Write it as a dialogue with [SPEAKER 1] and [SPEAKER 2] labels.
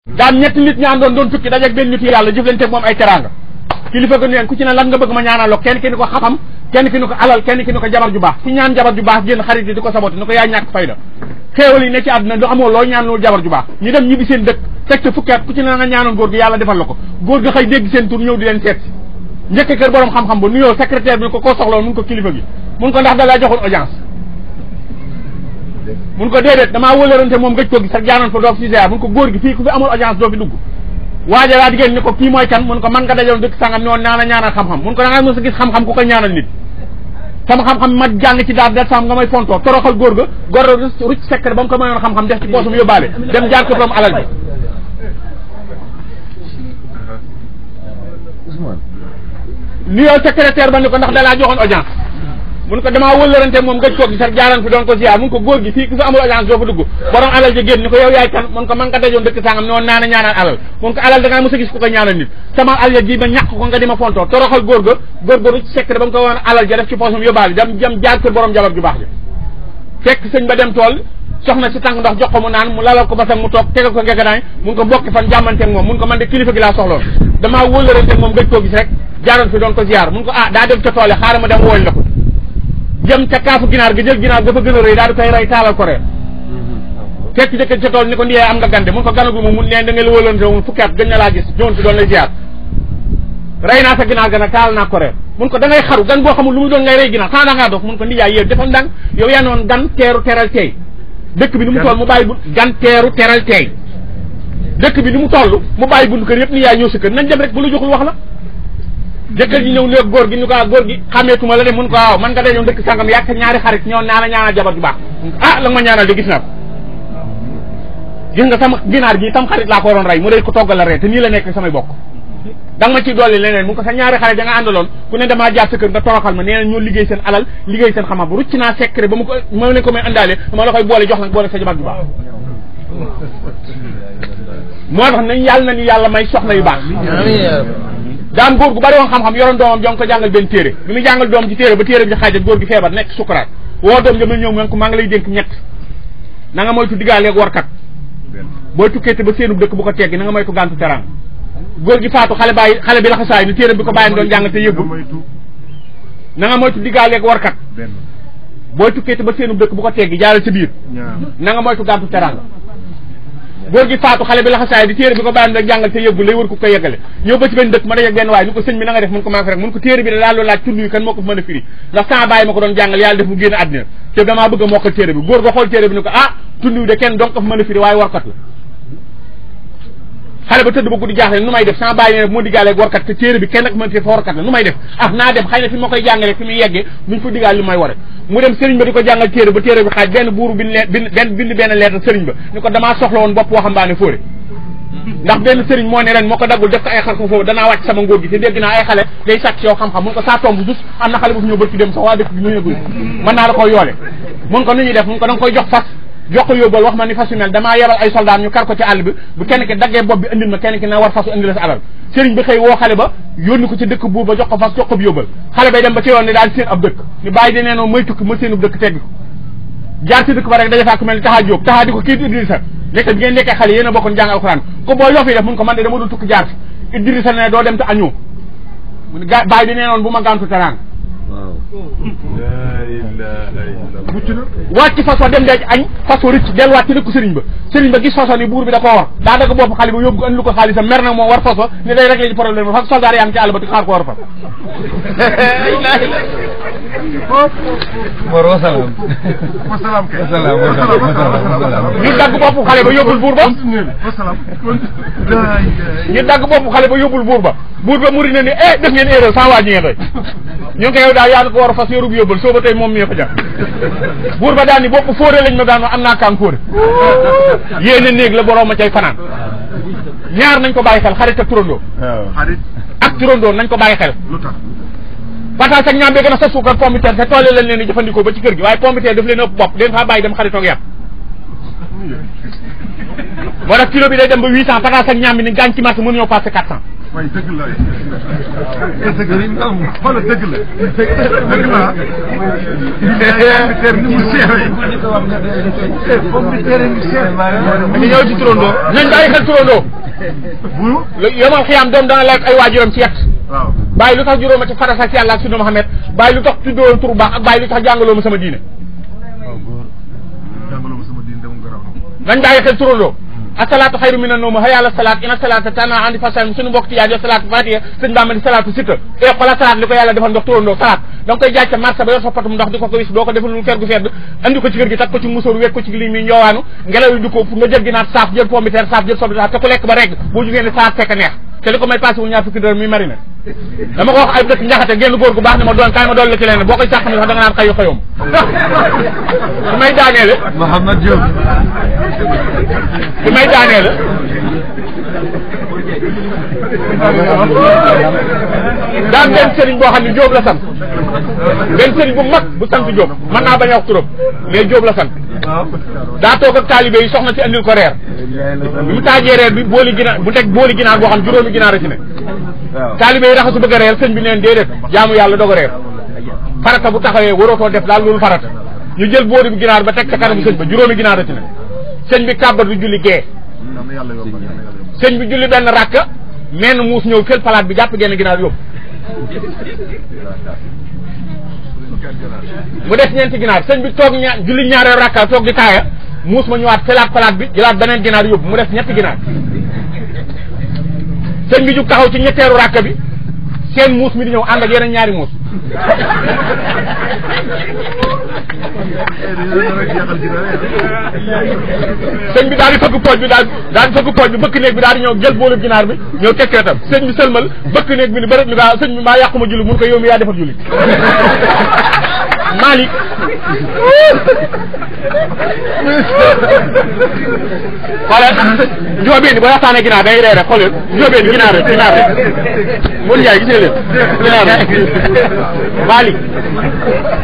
[SPEAKER 1] daan ñetti nit ñaan doon tukki dajeeg benn nit yàlla jëflante moom ay teraanga kilifa ko neen ku ci ne lan nga bëgg ma ñaanaloo kenn ki ni ko xam-xam kenn ki ni ko alal kenn ki ni ko jabar ju baax ku ñaan jabar ju baax génn xarit yi di ko saboté ni ko yaa ñàkk fayda xéewal yi ne ci àdduna du amoo loo ñaan loolu jabar ju baax ñu dem ñibbi seen dëkk teg ca fukki at ku ci ne nga ñaanoon góor gi yàlla defal la ko góor ga xëy dégg seen tur ñëw di leen seet si njëkk kër borom xam-xam ba nuyoo secrétaire bi ni ko koo soxloon mun ko kilifa gi mun ko ndax da laa joxoon audience mun ko déedéet damaa wëlërante moom gëj ko gi sax jaanoon fa doog si mun ko góor gi fii ku fi amul audience doo fi dugg waaja laa diggéen ni ko kii mooy kan mun ko man nga dajaloon dëkk sangam ne woon naa la ñaanal xam-xam mun ko da ngaa mos a gis xam-xam ku ko ñaanal nit sama xam-xam ma jàng ci daal del sam nga may fontoo toroxal góor ga góor ga rucc secret ba mu ko mayoon xam-xam def ci poosum yóbbaale dem jaar ko borom alal bi nuyoo secrétaire ba ni ko ndax da laa joxoon audience mun ko damaa wëlërante moom gëj ko gi sax jaaran fi doon ko ziar mun ko góor gi fii ku fi amul audience doo fa dugg borom alal ji génn ni ko yow yaay kan mun ko man nga dajoon dëkk sangam ne woon naa la ñaanal alal mun ko alal da ngaa mos a gis ku ko ñaanal nit sama alal ji ba ñàkk ko nga di ma fontoo toroxal góor ga rucc secret ba mu ko woon alal ja def ci poosam yóbbaale dem jaar kër borom jabar ju baax ja fekk sëñ ba dem tool soxna si tàng ndox jox ko mu naan mu lalal ko basang mu toog tegal ko ngeganaay mun ko bokki fan jàmmanteeg moom mun ko man de kilifa gi laa soxloon damaa wëlërante moom gëj koo gis rek jaaroon fi doon ko ziar mun ko daa dem ca toole xaaral ma dem wooñ la ko jëm ca kaafu ginaar ga jël ginaar dafa gën a rëy daal di koy rey taalal ko reer fekk jëkk ca tool ni ko ndiyee am nga gande mun ko ganagu moom mun neen da nga la wëlante moom fukki at gën na laa gis ñëwoon fi doon lay ziar rey naa sa ginaar ga nag taal naa ko reer mun ko da ngay xaru gan boo xamul lu muy doon ngay rey ginaar xanaa da ngaa dof mun ko ndiyaay yéen defal ndànk yow yaa noon gan teeru teral teey dëkk bi ni mu toll mu bàyyi bu gan teeru teral teey dëkk bi ni mu toll mu bàyyi bundu kër yëpp ni yaay ñëw sa kër nañ dem rek bu la joxul wax la jëkkër ji ñëw ne góor gi ñu ko góor gi xàmmeetuma la de mun ko waaw man nga dañoo dëkk sangam yàgg ñaari xarit ñëw naa la ñaanal jabar ju baax la nga ma ñaanal de gis naa ko gis nga sama ginaar gi tam xarit laa ko waroon rey mu rey ko toggal la ree te nii la nekk samay bokk da nga ma ciy dolli leneen mun ko sa ñaari xarit da nga àndaloon ku ne damaa jaar sa kër nga toroxal ma nee na ñoo liggéey seen alal liggéey seen xam-xam rucc naa secret ba ma leen ko may àndaale dama la koy boole jox nag boole sa jabar ju baax moo tax nañ yàlla na ni yàlla may soxna yu baax daan góor gu bari woon xam-xam yoroon doomam jong ko jàngal benn téere bi mu jàngal doom ci téere ba téere bi xaajat góor gi feebar nekk sukuraat woo doom jëmal ñëw nga ko maa ngi lay dénk ñett na nga moytu diggaaleeg warkat booy tukkee te ba seenub dëkk bu ko teggi na nga moytu gàntu teraan góor gi faatu xale bi laxasaay ni téere bi ko bàyyam doon jàngal te yëggul na nga moytu diggaaleeg warkat booy tukkee te ba seenub dëkk bu ko teggi jaaral sa biir na nga moytu gàntu teraan góor gi faatu xale bi laxasaay di téere bi ko bàyyam doon jàngal te yëggul lay wër ku ko yeggale ñëw ba ci benn dëkk ma dajeeg benn waay ni ko sëñ bi na nga def mun ko maa ko rek mun ko téere bi da daal loolu laaj tund yi kan moo ko mën a firi ndax sama bàyyi ma ko doon jàngal yàlla def mu génn àddina te damaa bëgg a mokkal téere bi góor ga xool téere bi ni ko tund yi de kenn donc ko fa mën a firi waaye warkat la xale ba tëdd ba guddi jaaxle nu may def sama bàyyi ne moo diggaaleeg warkat te téere bi kenn ak mën te fa warkat la nu may def naa dem xëy na fi ma koy jàngale fi muy yeggee buñ fa diggaal li may ware mu dem sëriñ ba di ko jàngal téere ba téere bi xaaj benn buuru bind benn lettre sëriñ ba ni ko damaa soxla woon bopp waxambaane fóore ndax benn sëriñ moo ne ren moo ko daggul def ko ay xar ko foofu danaa wàcc sama ngóor gi te dégg naa ay xale day sàcc ci yow xam-xam mun ko saa tomb dus am na xale bu fi ñëw bër ci dem sax waa dëkk bi ñëwagul mën naa la koy yoole mun ko nu ñuy def mun ko da nga koy jox fas jox ko yóbbal wax ma ni fas yu mel damaa yebal ay soldat ñu kar ko ci àll bi bu kenn ki daggee bopp bi indil ma kenn ki na war fasu indi la sa alal sëriñ bi xëy woo xale ba yónni ko ci dëkk buur ba jox ko fas jox ko bi yóbbal xale bay dem ba ci yoon ni daal seen ab dëkk ni bàyyi di neenoo may tukki ma seenub dëkk tegg ko jaar ci dëkk ba rek daja faa ku mel ni taxaa jóg taxaa di ko kii Idrissa nekk bi ngeen nekkee xale yéen a bokkoon jàng alxuraan ko boo yoo fi def mun ko man de dama dul tukki jaar fi Idrissa ne doo dem te añoo mu ne bàyyi di neenoon bu ma gàntu teraan wàcc façon dem dee añ façon rëcc delluwaat ci dëkku sëriñ ba gis façon ni buur bi da koo war daa dagg bopp xale ba yóbbu ko andi lu ko xaalisam mer nag moom war façon ni day réglé ci problème bi fas soldat yaa ngi ci àll ba di xaar ko war fa ñu dagg bopp xale ba yóbbul buur ba ñu dagg bopp xale ba yóbbul buur ba muri na ni def ngeen erreur sans waa ji ngeen rey ñu ngi ko yow daal yaa ko war a fas yorub yóbbal soo ba tey moom mi ko jar buur ba daal ni bopp fóore lañ ma daan am naa kaan fóore yéene néeg la borom ma cay fanaan ñaar nañ ko bàyyi xel xarit ak turandoo ak turandoo nañ ko bàyyi xel pataas ak ñaam bi gën a sa suukar pombiteer te toole lañ leen di jëfandikoo ba ci kër gi waaye pombiteer daf leen ëpp bopp leen faa bàyyi dem xaritoog yàpp moo tax kilo bi day dem ba 800 pataas ak ñaam bi ni gaañ ci marché mënu ñëw passé 400
[SPEAKER 2] waaye dëgg la dëgg la xoolal dëgg la dëgg la ni mu seeree
[SPEAKER 1] ñu ñëw ci turandoo nañ bàyyi xel turandoo
[SPEAKER 2] bu
[SPEAKER 1] yomal xiyaam doom dana lekk ay waajuram ci yett
[SPEAKER 2] waaw
[SPEAKER 1] bàyyi lu tax juróoma ci farata ak yàlla ak sunna Muhammad bàyyi lu tax tuddoo tur baax ak bàyyi lu tax jàngaloo ma sama diine
[SPEAKER 2] waaw góor jàngaloo ma sama diine dem garaaw
[SPEAKER 1] nañ bàyyi xel turandoo asalaatu xayru mina nawm hayya ala salaat ina salaata tana andi fasal suñu mbokk tijaan def salaatu fatiha sëñ Bamba di salaatu sitta e xoolal salaat li ko yàlla defal ndox turandoo salaat da nga koy jaaj ca marché ba yor sa potum ndox di ko wis doo ko defal lu kër gu sedd andi ko ci kër gi tag ko ci musóor wekk ko ci li mi njoowaanu ngelaw li du ko nga jël ginaar saaf jël pomme de terre saaf jël soble saaf te ku lekk ba regg boo jugee ne salaat fekk neex te li ko may passé wu ñaar fukki dërëm mi marine dama ko wax ay dëkk njaxate génn góor gu baax ne ma doon kaay ma doon la ci leen boo koy sàq mi sax da nga naan xayu xayoom su may daaneele
[SPEAKER 2] Mouhamed Diop
[SPEAKER 1] su may daaneele daan benn sëriñ boo xam ne Diop la sant benn sëriñ bu mag bu sant Diop mën naa bañ a wax turam mais Diop la sant daa toog ak taalibe yi soxna si andil ko reer bi mu taajee reer bi booli ginaar bu teg booli ginaar boo xam juróomi ginaar a ci ne taalibe yi raxasu bëgg a reer sëñ bi neen déedéet jaamu yàlla doog a reer farata bu taxawee warootoo def daal loolu farata ñu jël booli bu ginaar ba teg ca kanamu sëñ ba juróomi ginaar a ci ne sëñ bi kàbbat du julli gee sëñ bi julli benn rakka menn muus ñëw fël palaat bi jàpp genn ginaar yóbbu mu des ñeenti ginaar sëñ bi toog julli ñaareel rakka toog di taaya muus ma ñëwaat fëlaat palaat bi jëlaat beneen ginaar yóbbu mu des ñetti ginaar sëñ bi jug taxaw ci ñetteeru rakka bi seen muus mi di ñëw ànd ak yeneen ñaari muus sëñ bi daal di fëgg pooj bi daal di fëgg pooj bi bëkk néeg bi daal di ñëw jël boolu ginaar bi ñëw teg keetam sëñ bi sëlmal bëkk néeg bi ni bërëb ni gaa sëñ bi maa yàquma julli mun ko yow mi yaa defar julli Malick xoolal njóobeen boo waxtaanee ginaar day ree rek xoolal njóobeen ginaar rek mun Njaay gisee leen ginaar rek Malick